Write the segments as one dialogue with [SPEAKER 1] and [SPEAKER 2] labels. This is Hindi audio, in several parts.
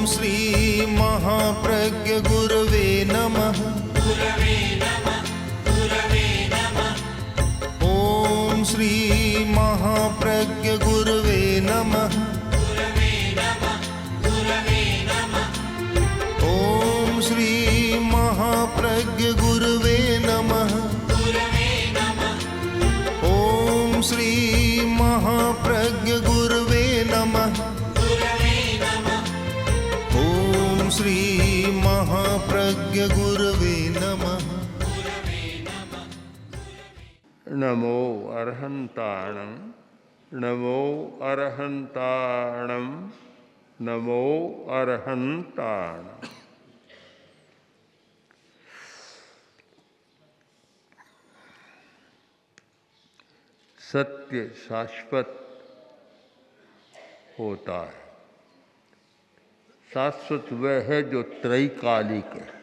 [SPEAKER 1] श्री महाप्रज्ञ गुरवे नमः। ओम श्री महाप्रज्ञ गुरवे नमः। ओम श्री महाप्रज्ञ गुरवे नमः। ओम श्री महाप्रज्ञ गुरवे नमः। ओम श्री महाप्रज्ञ गुरवे नमः।
[SPEAKER 2] नमो अरहंताणं नमो अरहंताणं नमो अरहंताणं। सत्य शाश्वत होता है। शाश्वत वह है जो त्रैकालिक है,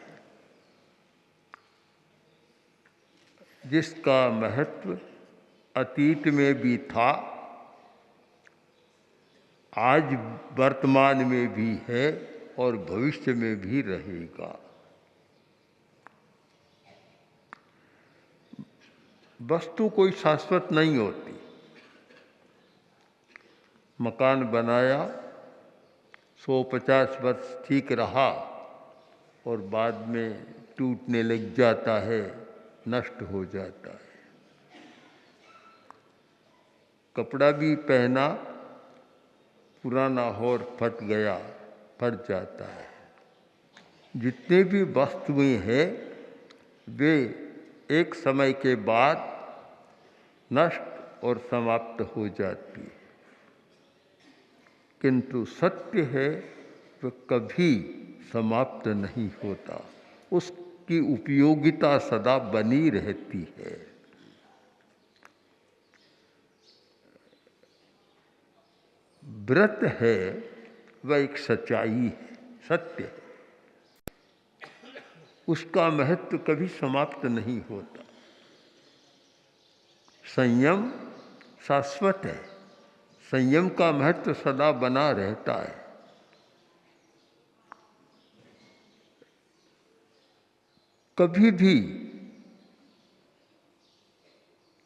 [SPEAKER 2] जिसका महत्व अतीत में भी था, आज वर्तमान में भी है और भविष्य में भी रहेगा। वस्तु कोई शाश्वत नहीं होती। मकान बनाया, 150 वर्ष ठीक रहा और बाद में टूटने लग जाता है, नष्ट हो जाता है। कपड़ा भी पहना, पुराना हो और फट गया, फट जाता है। जितने भी वस्तुएं हैं वे एक समय के बाद नष्ट और समाप्त हो जाती है, किंतु सत्य है वह कभी समाप्त नहीं होता। उसकी उपयोगिता सदा बनी रहती है। व्रत है वह एक सच्चाई है, सत्य है। उसका महत्व कभी समाप्त नहीं होता। संयम शाश्वत है। संयम का महत्व सदा बना रहता है। कभी भी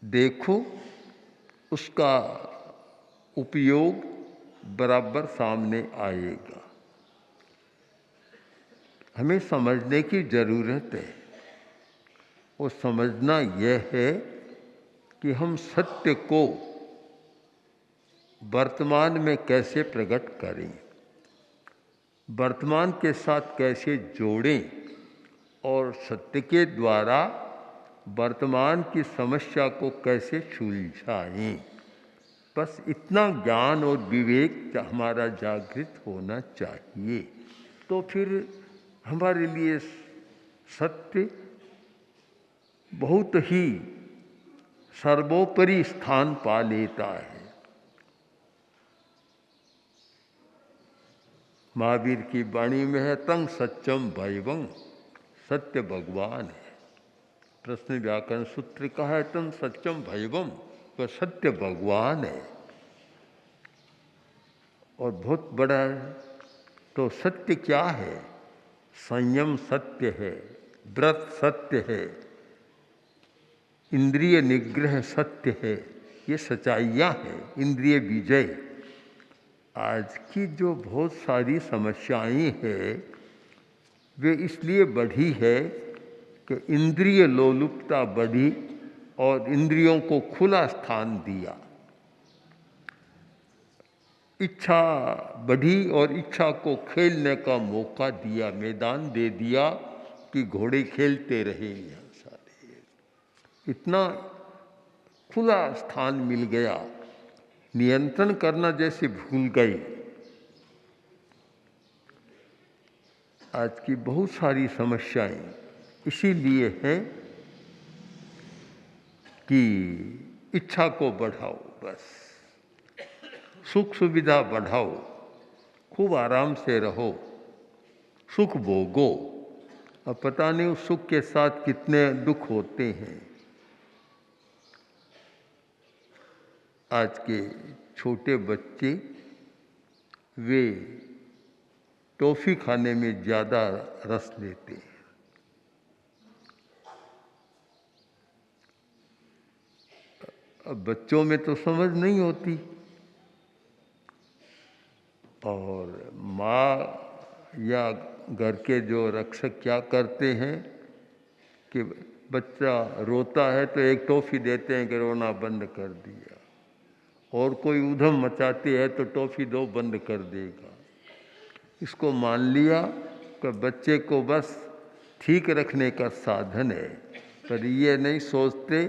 [SPEAKER 2] देखो उसका उपयोग बराबर सामने आएगा। हमें समझने की जरूरत है। वो समझना यह है कि हम सत्य को वर्तमान में कैसे प्रकट करें, वर्तमान के साथ कैसे जोड़ें और सत्य के द्वारा वर्तमान की समस्या को कैसे सुलझाएं। बस इतना ज्ञान और विवेक हमारा जागृत होना चाहिए, तो फिर हमारे लिए सत्य बहुत ही सर्वोपरि स्थान पा लेता है। महावीर की वाणी में है, तंग सत्यम भैवं, सत्य भगवान है। प्रश्न व्याकरण सूत्र का है, तंग सत्यम भैवं, वह सत्य भगवान है और बहुत बड़ा है। तो सत्य क्या है? संयम सत्य है, व्रत सत्य है, इंद्रिय निग्रह सत्य है। ये सच्चाइयाँ हैं, इंद्रिय विजय। आज की जो बहुत सारी समस्याएं हैं वे इसलिए बढ़ी है कि इंद्रिय लोलुपता बढ़ी और इंद्रियों को खुला स्थान दिया। इच्छा बढ़ी और इच्छा को खेलने का मौका दिया, मैदान दे दिया कि घोड़े खेलते रहे। यहाँ सारे इतना खुला स्थान मिल गया, नियंत्रण करना जैसे भूल गए। आज की बहुत सारी समस्याएं इसीलिए हैं कि इच्छा को बढ़ाओ, बस सुख सुविधा बढ़ाओ, खूब आराम से रहो, सुख भोगो। अब पता नहीं उस सुख के साथ कितने दुख होते हैं। आज के छोटे बच्चे वे टॉफ़ी खाने में ज़्यादा रस लेते हैं। अब बच्चों में तो समझ नहीं होती, और माँ या घर के जो रक्षक क्या करते हैं कि बच्चा रोता है तो एक टॉफ़ी देते हैं कि रोना बंद कर दिया, और कोई उधम मचाती है तो टॉफ़ी दो, बंद कर देगा। इसको मान लिया कि बच्चे को बस ठीक रखने का साधन है, पर ये नहीं सोचते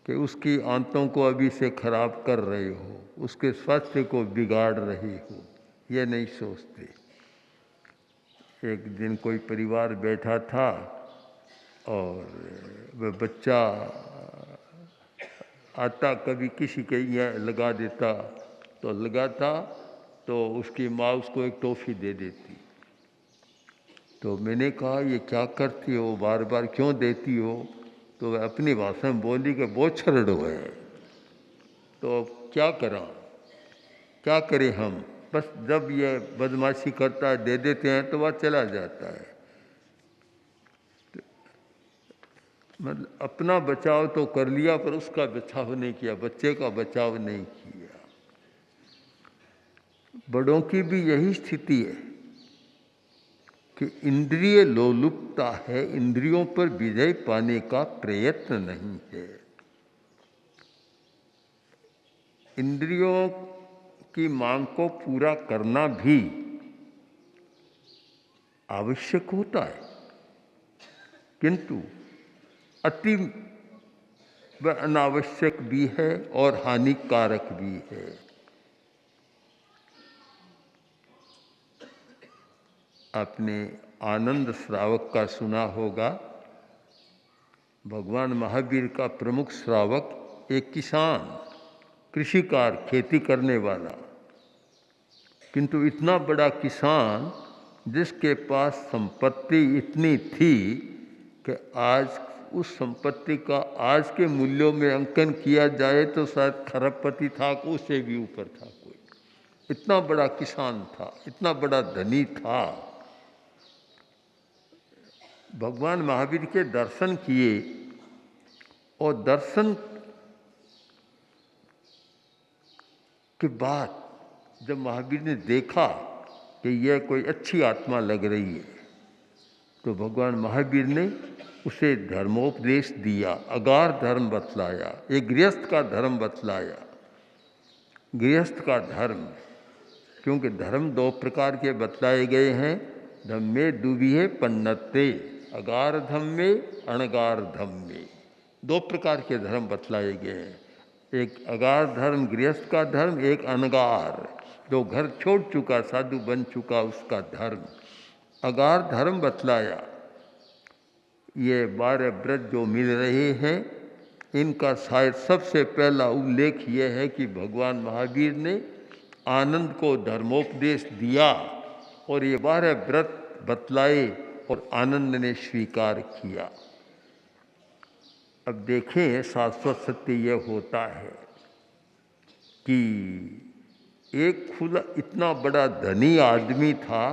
[SPEAKER 2] कि उसकी आंतों को अभी से खराब कर रहे हो, उसके स्वास्थ्य को बिगाड़ रहे हो, ये नहीं सोचते। एक दिन कोई परिवार बैठा था और वह बच्चा आता कभी किसी के यहाँ लगा देता, तो लगाता तो उसकी माँ उसको एक टॉफ़ी दे देती। तो मैंने कहा ये क्या करती हो, बार बार क्यों देती हो? तो वह अपनी भाषा में बोली कि बहुत छरड़ो है। तो क्या करें हम? बस जब ये बदमाशी करता है दे देते हैं तो वह चला जाता है। मतलब अपना बचाव तो कर लिया पर उसका बचाव नहीं किया, बच्चे का बचाव नहीं किया। बड़ों की भी यही स्थिति है कि इंद्रिय लोलुपता है, इंद्रियों पर विजय पाने का प्रयत्न नहीं है। इंद्रियों की मांग को पूरा करना भी आवश्यक होता है, किंतु अति व अनावश्यक भी है और हानिकारक भी है। आपने आनंद श्रावक का सुना होगा। भगवान महावीर का प्रमुख श्रावक एक किसान, कृषिकार, खेती करने वाला, किंतु इतना बड़ा किसान जिसके पास संपत्ति इतनी थी कि आज उस संपत्ति का आज के मूल्यों में अंकन किया जाए तो शायद खरबपति था, उससे भी ऊपर था कोई। इतना बड़ा किसान था, इतना बड़ा धनी था। भगवान महावीर के दर्शन किए, और दर्शन के बाद जब महावीर ने देखा कि यह कोई अच्छी आत्मा लग रही है, तो भगवान महावीर ने उसे धर्मोपदेश दिया, अगार धर्म बतलाया, एक गृहस्थ का धर्म बतलाया। गृहस्थ का धर्म, क्योंकि धर्म दो प्रकार के बतलाए गए हैं। धम्मे दुविहे पन्नते, अगार धम्मे अणगार धम्मे, दो प्रकार के धर्म बतलाए गए हैं। एक अगार धर्म गृहस्थ का धर्म, एक अनगार जो घर छोड़ चुका, साधु बन चुका, उसका धर्म। अगार धर्म बतलाया। ये 12 व्रत जो मिल रहे हैं, इनका शायद सबसे पहला उल्लेख यह है कि भगवान महावीर ने आनंद को धर्मोपदेश दिया और ये 12 व्रत बतलाए और आनंद ने स्वीकार किया। अब देखें, शाश्वत सत्य यह होता है कि एक खुला इतना बड़ा धनी आदमी था,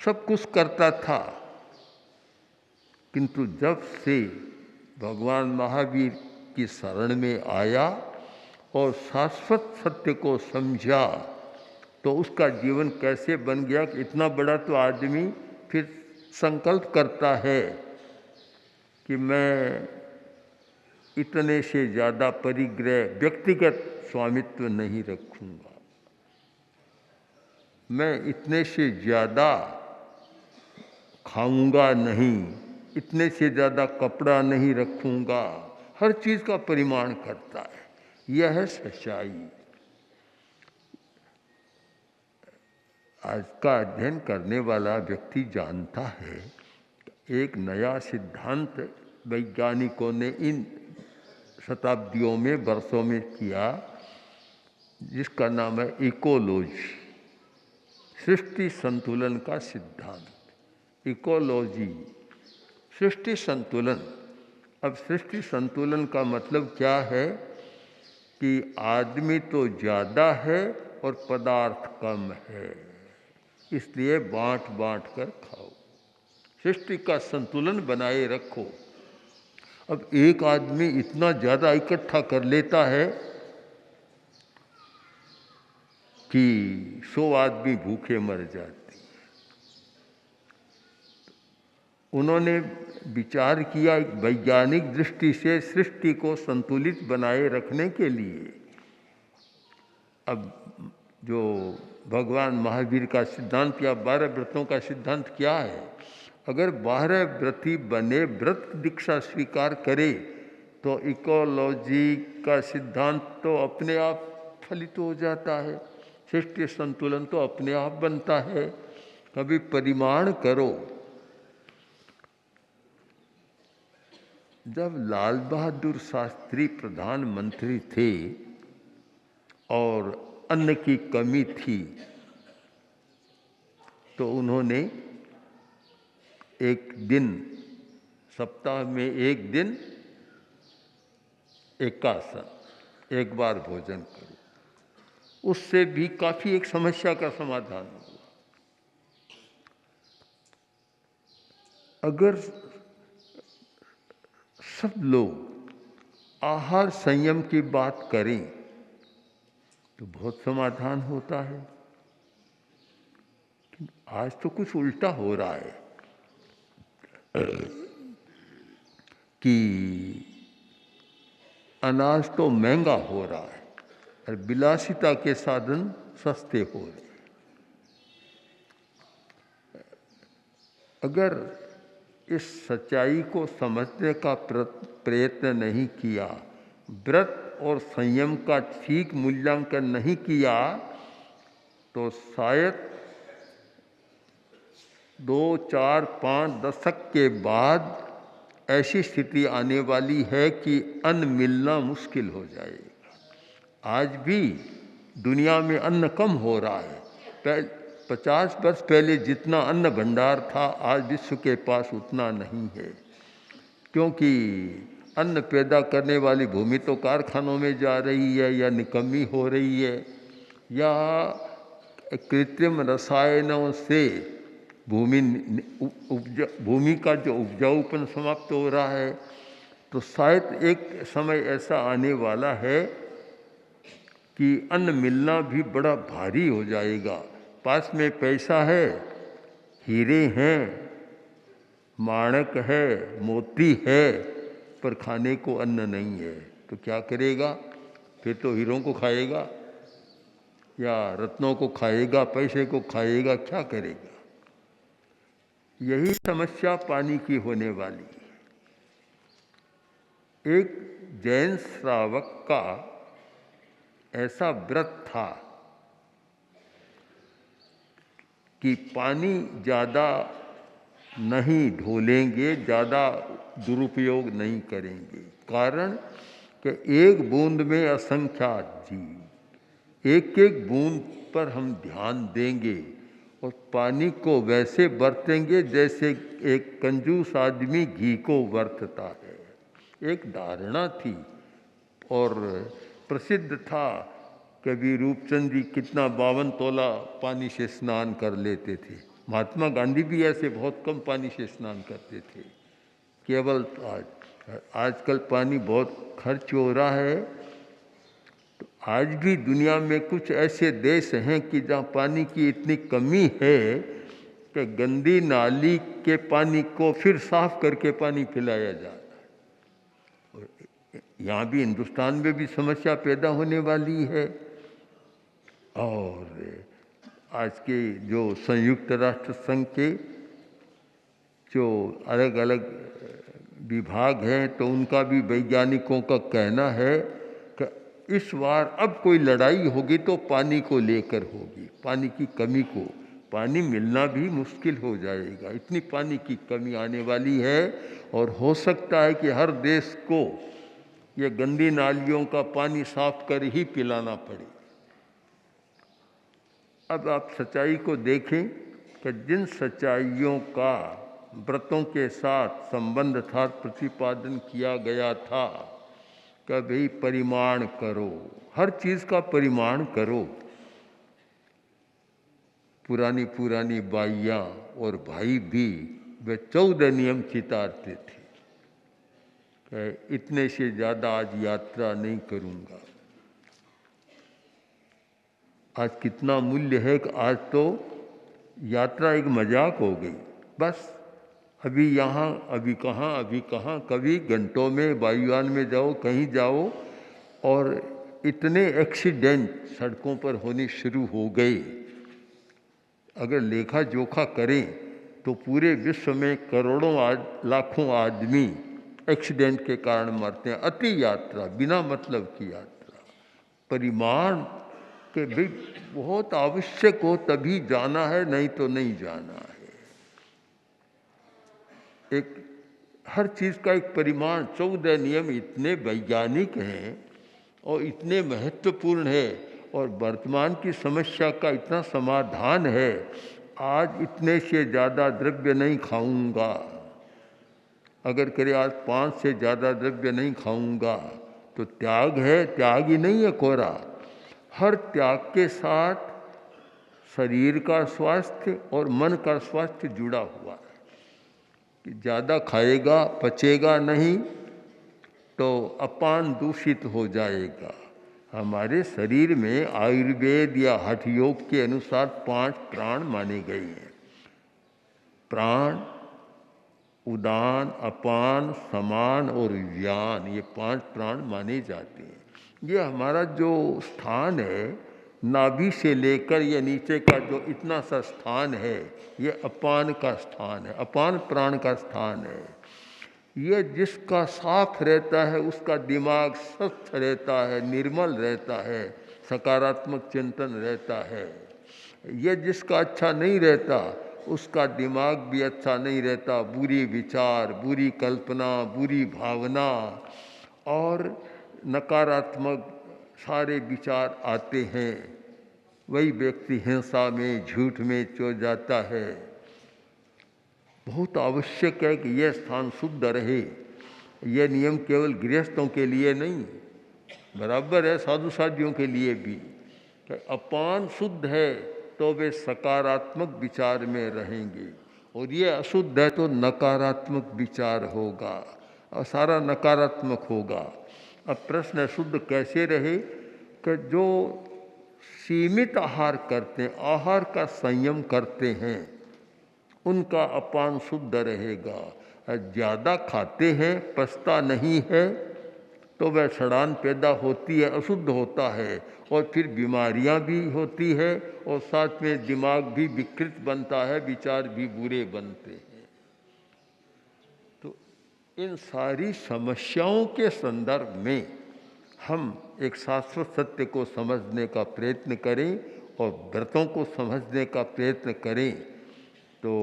[SPEAKER 2] सब कुछ करता था, किंतु जब से भगवान महावीर की शरण में आया और शाश्वत सत्य को समझा, तो उसका जीवन कैसे बन गया कि इतना बड़ा तो आदमी फिर संकल्प करता है कि मैं इतने से ज़्यादा परिग्रह, व्यक्तिगत स्वामित्व नहीं रखूँगा, मैं इतने से ज़्यादा खाऊंगा नहीं, इतने से ज़्यादा कपड़ा नहीं रखूँगा, हर चीज़ का परिमाण करता है। यह है सच्चाई। आज का अध्ययन करने वाला व्यक्ति जानता है, एक नया सिद्धांत वैज्ञानिकों ने इन शताब्दियों में, वर्षों में किया, जिसका नाम है इकोलॉजी, सृष्टि संतुलन का सिद्धांत। इकोलॉजी, सृष्टि संतुलन। अब सृष्टि संतुलन का मतलब क्या है कि आदमी तो ज़्यादा है और पदार्थ कम है। इसलिए बांट बांट कर खाओ, सृष्टि का संतुलन बनाए रखो। अब एक आदमी इतना ज़्यादा इकट्ठा कर लेता है कि 100 आदमी भूखे मर जाते। उन्होंने विचार किया एक वैज्ञानिक दृष्टि से सृष्टि को संतुलित बनाए रखने के लिए। अब जो भगवान महावीर का सिद्धांत या 12 व्रतों का सिद्धांत क्या है? अगर 12 व्रती बने, व्रत दीक्षा स्वीकार करे, तो इकोलॉजी का सिद्धांत तो अपने आप फलित हो जाता है, सृष्टि संतुलन तो अपने आप बनता है। कभी परिमाण करो। जब लाल बहादुर शास्त्री प्रधानमंत्री थे और अन्न की कमी थी, तो उन्होंने एक दिन, सप्ताह में एक दिन एकासन, एक बार भोजन करो। उससे भी काफी एक समस्या का समाधान हुआ। अगर सब लोग आहार संयम की बात करें तो बहुत समाधान होता है। आज तो कुछ उल्टा हो रहा है कि अनाज तो महंगा हो रहा है और विलासिता के साधन सस्ते हो रहे हैं। अगर इस सच्चाई को समझने का प्रयत्न नहीं किया, व्रत और संयम का ठीक मूल्यांकन नहीं किया, तो शायद 2, 4, 5 दशक के बाद ऐसी स्थिति आने वाली है कि अन्न मिलना मुश्किल हो जाएगा। आज भी दुनिया में अन्न कम हो रहा है। 50 वर्ष पहले जितना अन्न भंडार था, आज विश्व के पास उतना नहीं है, क्योंकि अन्न पैदा करने वाली भूमि तो कारखानों में जा रही है या निकम्मी हो रही है, या कृत्रिम रसायनों से भूमि का जो उपजाऊपन समाप्त हो रहा है। तो शायद एक समय ऐसा आने वाला है कि अन्न मिलना भी बड़ा भारी हो जाएगा। पास में पैसा है, हीरे हैं, माणक है, मोती है, पर खाने को अन्न नहीं है, तो क्या करेगा? फिर तो हीरों को खाएगा या रत्नों को खाएगा, पैसे को खाएगा, क्या करेगा? यही समस्या पानी की होने वाली है। एक जैन श्रावक का ऐसा व्रत था कि पानी ज़्यादा नहीं ढोलेंगे, ज़्यादा दुरुपयोग नहीं करेंगे। कारण कि एक बूंद में असंख्यात जीव, एक एक बूंद पर हम ध्यान देंगे और पानी को वैसे बरतेंगे जैसे एक कंजूस आदमी घी को बरतता है। एक धारणा थी और प्रसिद्ध था। कभी रूपचंद जी कितना 52 तोला पानी से स्नान कर लेते थे। महात्मा गांधी भी ऐसे बहुत कम पानी से स्नान करते थे। केवल आजकल पानी बहुत खर्च हो रहा है। तो आज भी दुनिया में कुछ ऐसे देश हैं कि जहाँ पानी की इतनी कमी है कि गंदी नाली के पानी को फिर साफ करके पानी पिलाया जाता है। और यहाँ भी, हिंदुस्तान में भी समस्या पैदा होने वाली है। और आज के जो संयुक्त राष्ट्र संघ के जो अलग अलग विभाग हैं, तो उनका भी वैज्ञानिकों का कहना है कि इस बार अब कोई लड़ाई होगी तो पानी को लेकर होगी। पानी की कमी को, पानी मिलना भी मुश्किल हो जाएगा, इतनी पानी की कमी आने वाली है। और हो सकता है कि हर देश को ये गंदी नालियों का पानी साफ कर ही पिलाना पड़े। अब आप सच्चाई को देखें कि जिन सच्चाइयों का व्रतों के साथ संबंध था, प्रतिपादन किया गया था कि भाई परिमाण करो, हर चीज़ का परिमाण करो। पुरानी पुरानी बाइयाँ और भाई भी वे 14 नियम चितारते थे कि इतने से ज़्यादा आज यात्रा नहीं करूँगा। आज कितना मूल्य है कि आज तो यात्रा एक मजाक हो गई। बस अभी यहाँ अभी कहाँ, कभी घंटों में वायुयान में जाओ, कहीं जाओ, और इतने एक्सीडेंट सड़कों पर होने शुरू हो गए। अगर लेखा जोखा करें तो पूरे विश्व में करोड़ों लाखों आदमी एक्सीडेंट के कारण मरते हैं। अति यात्रा, बिना मतलब की यात्रा, परिमाण के भी बहुत आवश्यक हो तभी जाना है, नहीं तो नहीं जाना है। एक हर चीज़ का एक परिमाण, 14 नियम इतने वैज्ञानिक हैं और इतने महत्वपूर्ण है, और वर्तमान की समस्या का इतना समाधान है। आज इतने से ज़्यादा द्रव्य नहीं खाऊंगा, अगर करे आज 5 से ज़्यादा द्रव्य नहीं खाऊंगा तो त्याग है, त्याग ही नहीं है कोरा। हर त्याग के साथ शरीर का स्वास्थ्य और मन का स्वास्थ्य जुड़ा हुआ है कि ज़्यादा खाएगा पचेगा नहीं तो अपान दूषित हो जाएगा। हमारे शरीर में आयुर्वेद या हठ योग के अनुसार 5 प्राण माने गए हैं। प्राण, उदान, अपान, समान और व्यान, ये 5 प्राण माने जाते हैं। ये हमारा जो स्थान है, नाभि से लेकर ये नीचे का जो इतना सा स्थान है, ये अपान का स्थान है, अपान प्राण का स्थान है। ये जिसका साफ रहता है उसका दिमाग स्वस्थ रहता है, निर्मल रहता है, सकारात्मक चिंतन रहता है। ये जिसका अच्छा नहीं रहता उसका दिमाग भी अच्छा नहीं रहता, बुरी विचार, बुरी कल्पना, बुरी भावना और नकारात्मक सारे विचार आते हैं। वही व्यक्ति हिंसा में, झूठ में चो जाता है। बहुत आवश्यक है कि यह स्थान शुद्ध रहे। यह नियम केवल गृहस्थों के लिए नहीं, बराबर है साधु साधियों के लिए भी। कि अपान शुद्ध है तो वे सकारात्मक विचार में रहेंगे, और ये अशुद्ध है तो नकारात्मक विचार होगा और सारा नकारात्मक होगा। अब प्रश्न है शुद्ध कैसे रहे? कि जो सीमित आहार करते हैं, आहार का संयम करते हैं, उनका अपान शुद्ध रहेगा। ज़्यादा खाते हैं, पचता नहीं है, तो वह सड़ान पैदा होती है, अशुद्ध होता है, और फिर बीमारियां भी होती है, और साथ में दिमाग भी विकृत बनता है, विचार भी बुरे बनते हैं। तो इन सारी समस्याओं के संदर्भ में हम एक शाश्वत सत्य को समझने का प्रयत्न करें और व्रतों को समझने का प्रयत्न करें। तो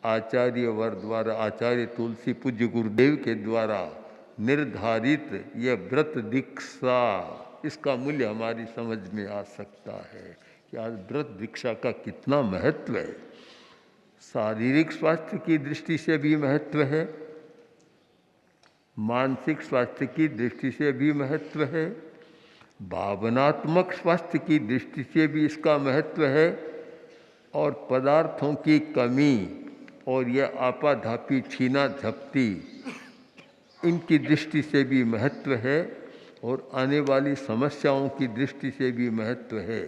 [SPEAKER 2] आचार्य वर द्वारा, आचार्य तुलसी पूज्य गुरुदेव के द्वारा निर्धारित यह व्रत दीक्षा, इसका मूल्य हमारी समझ में आ सकता है कि आज व्रत दीक्षा का कितना महत्व है। शारीरिक स्वास्थ्य की दृष्टि से भी महत्व है, मानसिक स्वास्थ्य की दृष्टि से भी महत्व है, भावनात्मक स्वास्थ्य की दृष्टि से भी इसका महत्व है, और पदार्थों की कमी और यह आपाधापी छीना झपटी इनकी दृष्टि से भी महत्व है, और आने वाली समस्याओं की दृष्टि से भी महत्व है।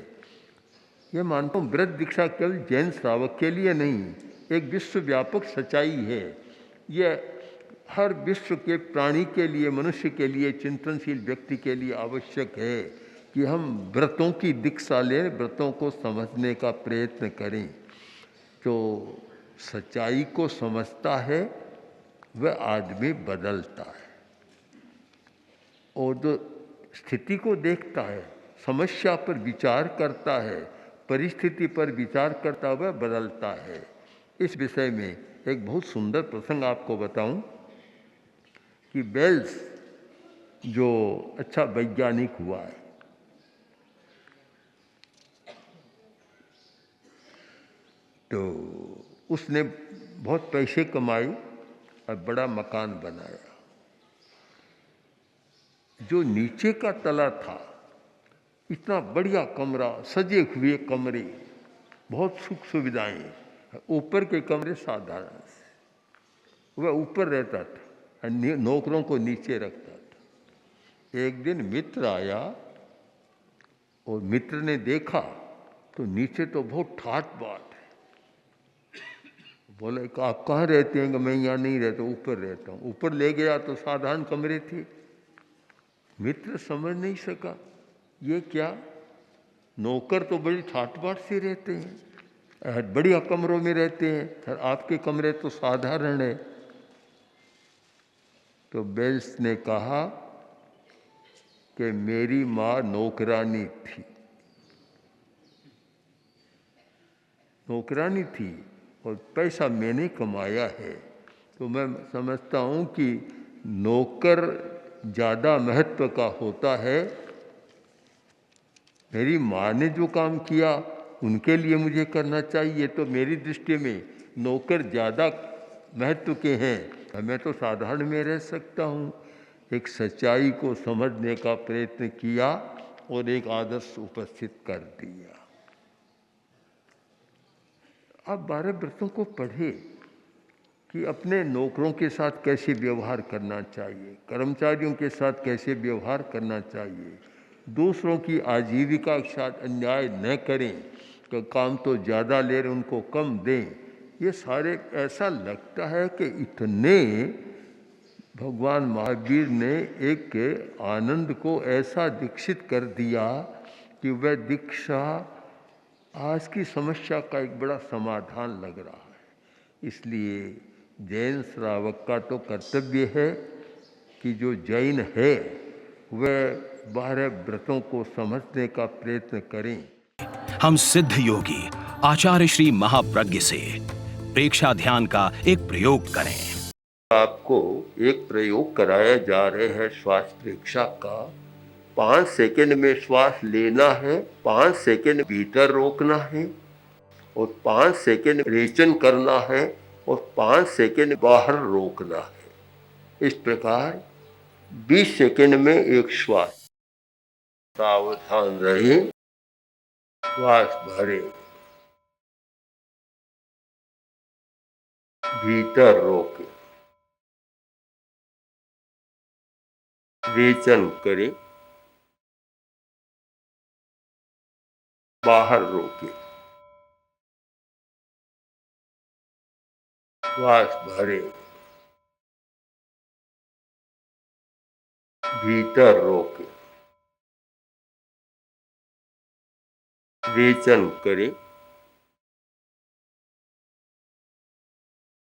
[SPEAKER 2] ये मानता हूँ व्रत दीक्षा केवल जैन श्रावक के लिए नहीं, एक विश्वव्यापक सच्चाई है। यह हर विश्व के प्राणी के लिए, मनुष्य के लिए, चिंतनशील व्यक्ति के लिए आवश्यक है कि हम व्रतों की दीक्षा लें, व्रतों को समझने का प्रयत्न करें। जो सच्चाई को समझता है वह आदमी बदलता है, और जो स्थिति को देखता है, समस्या पर विचार करता है, परिस्थिति पर विचार करता हुआ बदलता है। इस विषय में एक बहुत सुंदर प्रसंग आपको बताऊं कि बेल्स जो अच्छा वैज्ञानिक हुआ है, तो उसने बहुत पैसे कमाए और बड़ा मकान बनाया। जो नीचे का तला था, इतना बढ़िया कमरा, सजे हुए कमरे, बहुत सुख सुविधाएं हैं। ऊपर के कमरे साधारण से, वह ऊपर रहता था और नौकरों को नीचे रखता था। एक दिन मित्र आया और मित्र ने देखा तो नीचे तो बहुत ठाट बाट है। बोला कि आप कहाँ रहते हैं? कि मैं यहाँ नहीं रहता, ऊपर रहता हूँ। ऊपर ले गया तो साधारण कमरे थे। मित्र समझ नहीं सका ये क्या, नौकर तो बड़ी ठाट बाट से रहते हैं, बढ़िया कमरों में रहते हैं, और आपके कमरे तो साधारण है। तो बेल्स ने कहा कि मेरी माँ नौकरानी थी, नौकरानी थी और पैसा मैंने कमाया है। तो मैं समझता हूँ कि नौकर ज़्यादा महत्व का होता है। मेरी माँ ने जो काम किया उनके लिए मुझे करना चाहिए। तो मेरी दृष्टि में नौकर ज़्यादा महत्व के हैं। मैं तो साधारण में रह सकता हूँ। एक सच्चाई को समझने का प्रयत्न किया और एक आदर्श उपस्थित कर दिया। आप 12 व्रतों को पढ़े कि अपने नौकरों के साथ कैसे व्यवहार करना चाहिए, कर्मचारियों के साथ कैसे व्यवहार करना चाहिए, दूसरों की आजीविका के साथ अन्याय न करें कि काम तो ज़्यादा ले रहे उनको कम दें। ये सारे ऐसा लगता है कि इतने भगवान महावीर ने एक आनंद को ऐसा दीक्षित कर दिया कि वह दीक्षा आज की समस्या का एक बड़ा समाधान लग रहा है। इसलिए जैन श्रावक का तो कर्तव्य है कि जो जैन है वह 12 व्रतों को समझने का प्रयत्न करें।
[SPEAKER 3] हम सिद्ध योगी आचार्य श्री महाप्रज्ञ से प्रेक्षा ध्यान का एक प्रयोग करें।
[SPEAKER 2] आपको एक प्रयोग कराया जा रहा है श्वास प्रेक्षा का। 5 सेकंड में श्वास लेना है, 5 सेकंड भीतर रोकना है और 5 सेकंड रेचन करना है और 5 सेकंड बाहर रोकना है। इस प्रकार 20 सेकंड में एक श्वास। सावधान रहे, श्वास भरे, भीतर रोके, रेचन करे, बाहर रोके, श्वास भरे, भीतर रोके, रेचन करे,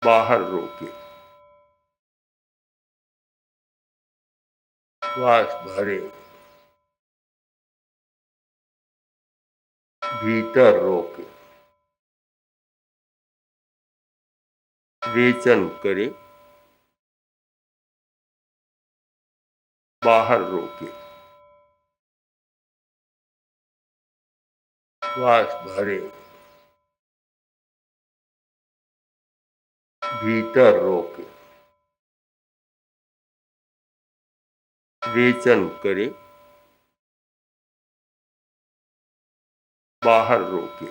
[SPEAKER 2] बाहर रोके, श्वास भरे, भीतर रोके, रेचन करे, बाहर रोके, श्वास भरे, भीतर रोके, रेचन करे, बाहर रोके,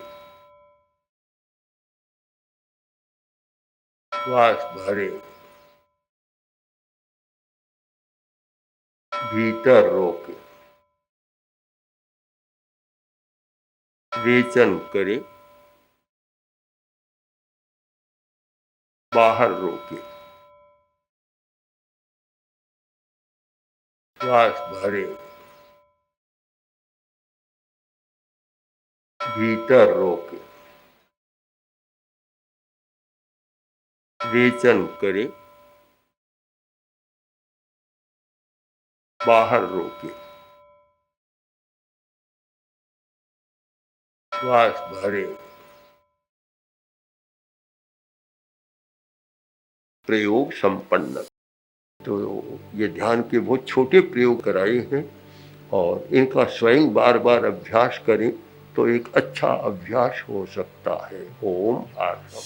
[SPEAKER 2] श्वास भरे, भीतर रोके, रेचन करे, बाहर रोके, श्वास भरे, भीतर रोके, रेचन करे, बाहर रोके, श्वास भरे। प्रयोग संपन्न। तो ये ध्यान के बहुत छोटे प्रयोग कराए हैं और इनका स्वयं बार बार अभ्यास करें तो एक अच्छा अभ्यास हो सकता है। ओम आत्मा।